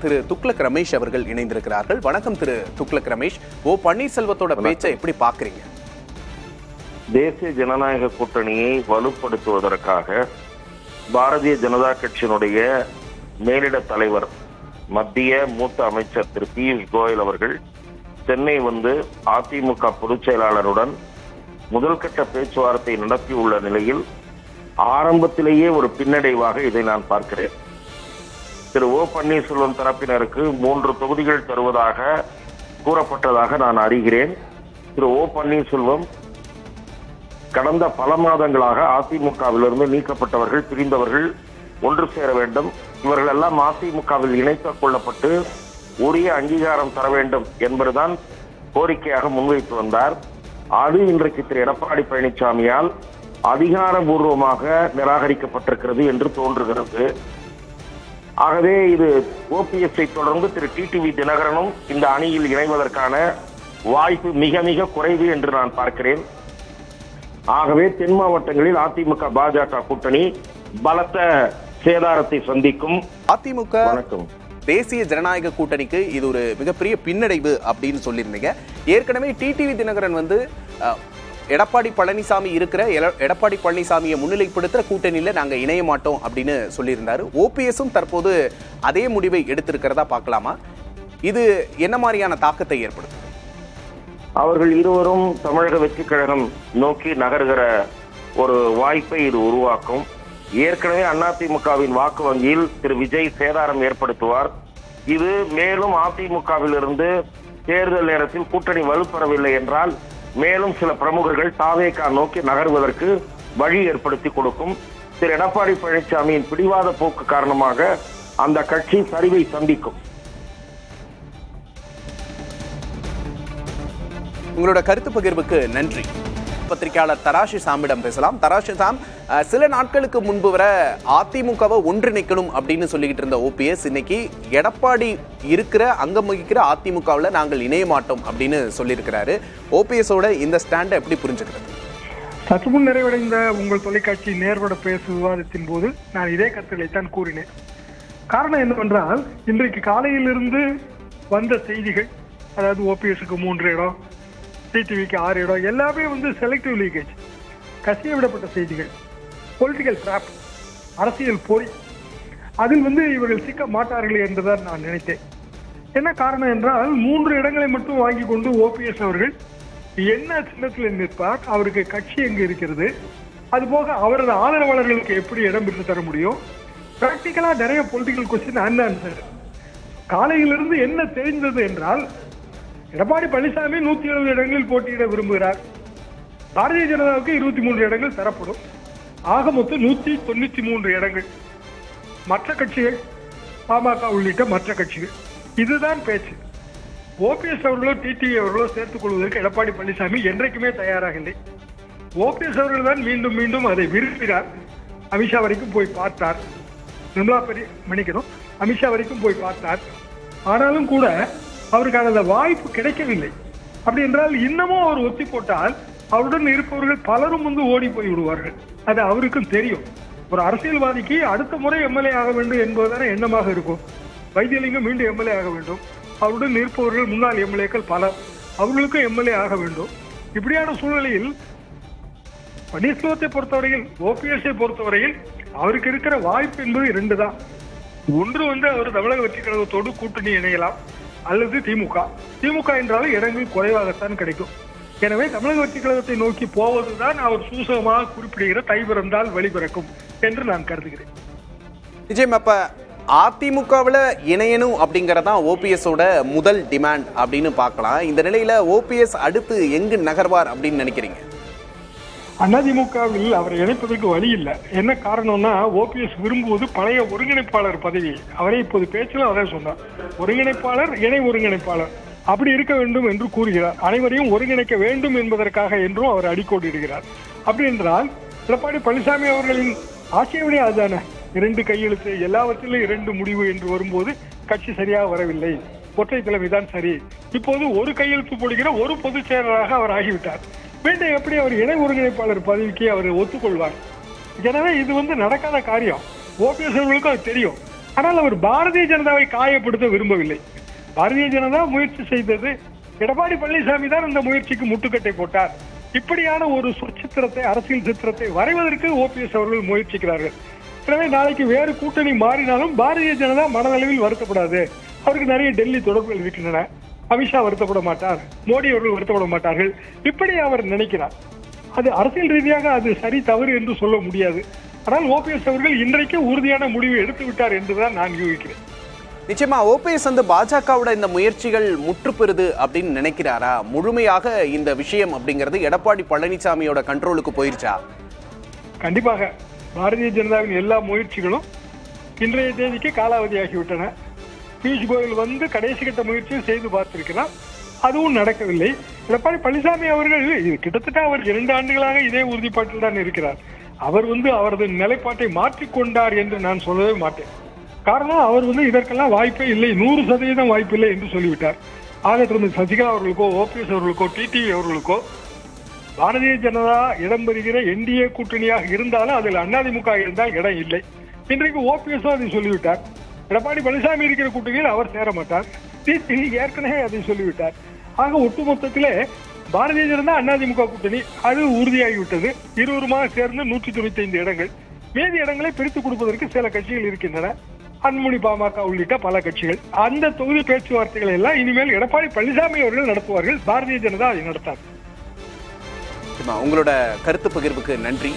திரு துக்ளக் ரமேஷ் அவர்கள் இணைந்திருக்கிறார்கள். வணக்கம் திரு துக்ளக் ரமேஷ். பன்னீர்செல்வத்தோட பேச்சை எப்படி பாக்குறீங்க? தேசிய ஜனநாயக கூட்டணியை வலுப்படுத்துவதற்காக பாரதிய ஜனதா கட்சியினுடைய மேலிட தலைவர் மத்திய மூத்த அமைச்சர் திரு பியூஷ் கோயல் அவர்கள் சென்னை வந்து அதிமுக பொதுச் செயலாளருடன் முதல் கட்ட பேச்சுவார்த்தை நடத்தியுள்ள நிலையில் ஆரம்பத்திலேயே ஒரு பின்னடைவாக இதை நான் பார்க்கிறேன். திரு பன்னீர்செல்வம் தரப்பினருக்கு 3 தொகுதிகள் தருவதாக கூறப்பட்டதாக நான் அறிகிறேன். திரு பன்னீர்செல்வம் கடந்த பல மாதங்களாக அதிமுகவிலிருந்து நீக்கப்பட்டவர்கள், பிரிந்தவர்கள் ஒன்று சேர வேண்டும், இவர்கள் எல்லாம் அதிமுகவில் இணைத்துக் கொள்ளப்பட்டு உரிய அங்கீகாரம் தர வேண்டும் என்பதுதான் கோரிக்கையாக முன்வைத்து வந்தார். அது இன்றைக்கு திரு எடப்பாடி பழனிசாமியால் அதிகாரபூர்வமாக நிராகரிக்கப்பட்டிருக்கிறது என்று தோன்றுகிறது. ஆகவே இது ஓபிஎஸ்ஐ தொடர்ந்து திரு டிடிவி தினகரனும் இந்த அணியில் இணைவதற்கான வாய்ப்பு மிக மிக குறைவு என்று நான் பார்க்கிறேன். ஆகவே தென் மாவட்டங்களில் அதிமுக பாஜக கூட்டணி பலத்த சேதாரத்தை சந்திக்கும். அதிமுக தேசிய ஜனநாயக கூட்டணிக்கு இது ஒரு மிகப்பெரிய பின்னடைவு அப்படின்னு சொல்லியிருந்தீங்க. ஏற்கனவே டிடிவி தினகரன் வந்து எடப்பாடி பழனிசாமி இருக்கிற எடப்பாடி பழனிசாமியை முன்னிலைப்படுத்துற கூட்டணியில நாங்க இணைய மாட்டோம் அப்படின்னு சொல்லியிருந்தாரு. ஓபிஎஸும் தற்போது அதே முடிவை எடுத்திருக்கிறதா பார்க்கலாமா? இது என்ன மாதிரியான தாக்கத்தை ஏற்படுத்தும்? அவர்கள் இருவரும் தமிழக வெற்றி கழகம் நோக்கி நகர்கிற ஒரு வாய்ப்பை இது உருவாக்கும். ஏற்கனவே அதிமுகவின் வாக்கு வங்கியில் திரு விஜய் சேதாரம் ஏற்படுத்துவார். இது மேலும் அதிமுகவில் இருந்து தேர்தல் நேரத்தில் கூட்டணி வலுப்பெறவில்லை என்றால் மேலும் சில பிரமுகர்கள் தாவேகா நோக்கி நகர்வதற்கு வழி ஏற்படுத்தி கொடுக்கும். திரு எடப்பாடி பழனிசாமியின் பிடிவாத போக்கு காரணமாக அந்த கட்சி சரிவை சந்திக்கும். உங்களோட கருத்து பகிர்வுக்கு நன்றி. பத்திரிகையாளர் தராஷி சாமிடம் பேசலாம். தராஷி சாம், சில நாட்களுக்கு முன்பு வர அதிமுகவை ஒன்றிணைக்கணும் அப்படின்னு சொல்லிக்கிட்டு இருந்த ஓபிஎஸ் இன்னைக்கு எடப்பாடி இருக்கிற அங்கம் வகிக்கிற அதிமுகவில் நாங்கள் இணைய மாட்டோம் அப்படின்னு சொல்லியிருக்கிறாரு. ஓபிஎஸோட இந்த ஸ்டாண்டை எப்படி புரிஞ்சுக்கிறது? சற்று முன் நிறைவடைந்த உங்கள் தொலைக்காட்சி நேர்வட பேசு விவாதத்தின் போது நான் இதே கருத்துக்களைத்தான் கூறினேன். காரணம் என்னவென்றால், இன்றைக்கு காலையிலிருந்து வந்த செய்திகள், அதாவது ஓபிஎஸ்க்கு 3 இடம், டிடிவிக்கு 6 இடம், எல்லாமே வந்து செலக்டிவ் லீக்கேஜ், கசிய விடப்பட்ட செய்திகள், பொலிட்டிக்கல் டிராப், அரசியல் பொறி. அதில் வந்து இவர்கள் சிக்க மாட்டார்கள் என்றுதான் நான் நினைத்தேன். என்ன காரணம் என்றால், 3 இடங்களை மட்டும் வாங்கி கொண்டு ஓபிஎஸ் அவர்கள் என்ன சின்னத்தில் நிற்பார், அவருக்கு கட்சி எங்கு இருக்கிறது, அதுபோக அவரது ஆதரவாளர்களுக்கு எப்படி இடம் பெற்று தர முடியும், பிராக்டிக்கலா நிறைய பொலிட்டிக்கல் கொஸ்டின் ஆன்சர். காலையிலிருந்து என்ன தெரிந்தது என்றால், எடப்பாடி பழனிசாமி 170 இடங்களில் போட்டியிட விரும்புகிறார். பாரதிய ஜனதாவுக்கு 23 இடங்கள் தரப்படும். ஆக மொத்தம் 193 இடங்கள். மற்ற கட்சிகள், பாமக உள்ளிட்ட மற்ற கட்சிகள், இதுதான் பேச்சு. ஓபிஎஸ் அவர்களோ டிடிவி அவர்களோ சேர்த்துக் கொள்வதற்கு எடப்பாடி பழனிசாமி என்றைக்குமே தயாராக இல்லை. ஓபிஎஸ் அவர்கள் தான் மீண்டும் மீண்டும் அதை விரும்பினார். அமித்ஷா வரைக்கும் போய் பார்த்தார். அமித்ஷா வரைக்கும் போய் பார்த்தார். ஆனாலும் கூட அவருக்கான அந்த வாய்ப்பு கிடைக்கவில்லை. அப்படி என்றால் இன்னமும் அவர் ஒத்தி போட்டால் அவருடன் இருப்பவர்கள் பலரும் வந்து ஓடி போய் விடுவார்கள். அது அவருக்கும் தெரியும். ஒரு அரசியல்வாதிக்கு அடுத்த முறை எம்எல்ஏ ஆக வேண்டும் என்பதுதானே எண்ணமாக இருக்கும். வைத்தியலிங்கம் மீண்டும் எம்எல்ஏ ஆக வேண்டும், அவருடன் இருப்பவர்கள் முன்னாள் எம்எல்ஏக்கள் பலர், அவர்களுக்கும் எம்எல்ஏ ஆக வேண்டும். இப்படியான சூழ்நிலையில் பன்னீர்செல்வத்தை பொறுத்தவரையில், ஓபிஎஸ்ஐ பொறுத்தவரையில் அவருக்கு இருக்கிற வாய்ப்பு என்பது 2 தான். ஒன்று வந்து அவர் தமிழக வெற்றி கழகத்தோடு கூட்டணி இணையலாம், அல்லது திமுக என்றாலும் இடங்கள் குறைவாகத்தான் கிடைக்கும். எனவே தமிழக வெற்றி கழகத்தை நோக்கி போவதுதான் அவர் சூசகமாக குறிப்பிடுகிற தை பிறந்தால் வழி பிறக்கும் என்று நான் கருதுகிறேன். நிச்சயம். அப்ப அதிமுகவில் இணையணும் அப்படிங்கறதான் ஓபிஎஸோட முதல் டிமாண்ட் அப்படின்னு பார்க்கலாம். இந்த நிலையில ஓபிஎஸ் அடுத்து எங்கு நகர்வார் அப்படின்னு நினைக்கிறீங்க? அதிமுகவில் அவரை இணைப்பதற்கு வழி இல்லை. என்ன காரணம்னா, ஓபிஎஸ் விரும்புவது பழைய ஒருங்கிணைப்பாளர் பதவி. அவரே இப்போது பேச்சில் அதை சொன்னார். ஒருங்கிணைப்பாளர், இணை ஒருங்கிணைப்பாளர் அப்படி இருக்க வேண்டும் என்று கூறுகிறார். அனைவரையும் ஒருங்கிணைக்க வேண்டும் என்பதற்காக என்றும் அவர் அடிக்கோடிடுகிறார். அப்படி என்றால் எடப்பாடி பழனிசாமி அவர்களின் ஆட்சியுடைய அதுதானே, 2 கையெழுத்து, எல்லாவற்றிலும் 2 முடிவு என்று வரும்போது கட்சி சரியாக வரவில்லை, ஒற்றை தலைமைதான் சரி. இப்போது ஒரு கையெழுத்து போடுகிற ஒரு பொதுச் செயலராக அவர் ஆகிவிட்டார். மீண்டும் எப்படி அவர் இணை ஒருங்கிணைப்பாளர் பதவிக்கு அவர் ஒத்துக்கொள்வார்? எனவே இது வந்து நடக்காத காரியம். ஓபிஎஸ் அவர்களுக்கும் அது தெரியும். ஆனால் அவர் பாரதிய ஜனதாவை காயப்படுத்த விரும்பவில்லை. பாரதிய ஜனதா முயற்சி செய்தது, எடப்பாடி பழனிசாமி தான் அந்த முயற்சிக்கு முட்டுக்கட்டை போட்டார். இப்படியான ஒரு சொற்சித்திரத்தை, அரசியல் சித்திரத்தை வரைவதற்கு ஓபிஎஸ் அவர்கள் முயற்சிக்கிறார்கள். எனவே நாளைக்கு வேறு கூட்டணி மாறினாலும் பாரதிய ஜனதா மனதளவில் வருத்தப்படாது. அவருக்கு நிறைய டெல்லி தொடர்புகள் இருக்கின்றன. அமித்ஷா வருத்தப்பட மாட்டார், மோடி அவர்கள் வருத்தப்பட மாட்டார்கள், இப்படி அவர் நினைக்கிறார். அது அரசியல் ரீதியாக அது சரி தவறு என்று சொல்ல முடியாது. ஆனால் ஓபிஎஸ் அவர்கள் இன்றைக்கு உறுதியான முடிவு எடுத்து விட்டார் என்றுதான் நான் யூகிக்கிறேன். நிச்சயமா ஓபிஎஸ் வந்து பாஜகவோட இந்த முயற்சிகள் முற்றுப்பெறுது அப்படின்னு நினைக்கிறாரா? முழுமையாக இந்த விஷயம் அப்படிங்கிறது எடப்பாடி பழனிசாமியோட கண்ட்ரோலுக்கு போயிருச்சா? கண்டிப்பாக பாரதிய ஜனதாவின் எல்லா முயற்சிகளும் இன்றைய தேதிக்கு காலாவதியாகிவிட்டன. பியூஷ் கோயல் வந்து கடைசி கட்ட முயற்சியை செய்து பார்த்திருக்கிறார், அதுவும் நடக்கவில்லை. எடப்பாடி பழனிசாமி அவர்கள் இது கிட்டத்தட்ட அவர் 2 ஆண்டுகளாக இதே உறுதிப்பாட்டில் தான் இருக்கிறார். அவர் வந்து அவரது நிலைப்பாட்டை மாற்றிக்கொண்டார் என்று நான் சொல்லவே மாட்டேன். காரணம், அவர் வந்து இதற்கெல்லாம் வாய்ப்பே இல்லை, 100% வாய்ப்பில்லை என்று சொல்லிவிட்டார். ஆக திரும்ப சசிகலா அவர்களுக்கோ, ஓபிஎஸ் அவர்களுக்கோ, டிடிவி அவர்களுக்கோ பாரதிய ஜனதா இடம்பெறுகிற என்டிஏ கூட்டணியாக இருந்தாலும் அதில் அதிமுக இருந்தால் இடம் இல்லை. இன்றைக்கு ஓபிஎஸ் அதை சொல்லிவிட்டார். எடப்பாடி பழனிசாமி இருக்கிற கூட்டணியில் அவர் சேர மாட்டார். டிடிவி ஏற்கனவே அதை சொல்லிவிட்டார். ஆக ஒட்டுமொத்தத்திலே பாரதிய ஜனதா அதிமுக கூட்டணி அது உறுதியாகிவிட்டது. இருவருமாக சேர்ந்து 195 இடங்கள். மீதி இடங்களை பிரித்துக் கொடுப்பதற்கு சில கட்சிகள் இருக்கின்றன, அன்புமணி, பாமக உள்ளிட்ட பல கட்சிகள். அந்த தொகுதி பேச்சுவார்த்தைகளை எல்லாம் இனிமேல் எடப்பாடி பழனிசாமி அவர்கள் நடத்துவார்கள், பாரதிய ஜனதா அதை நடத்தாது. உங்களோட கருத்து பகிர்வுக்கு நன்றி.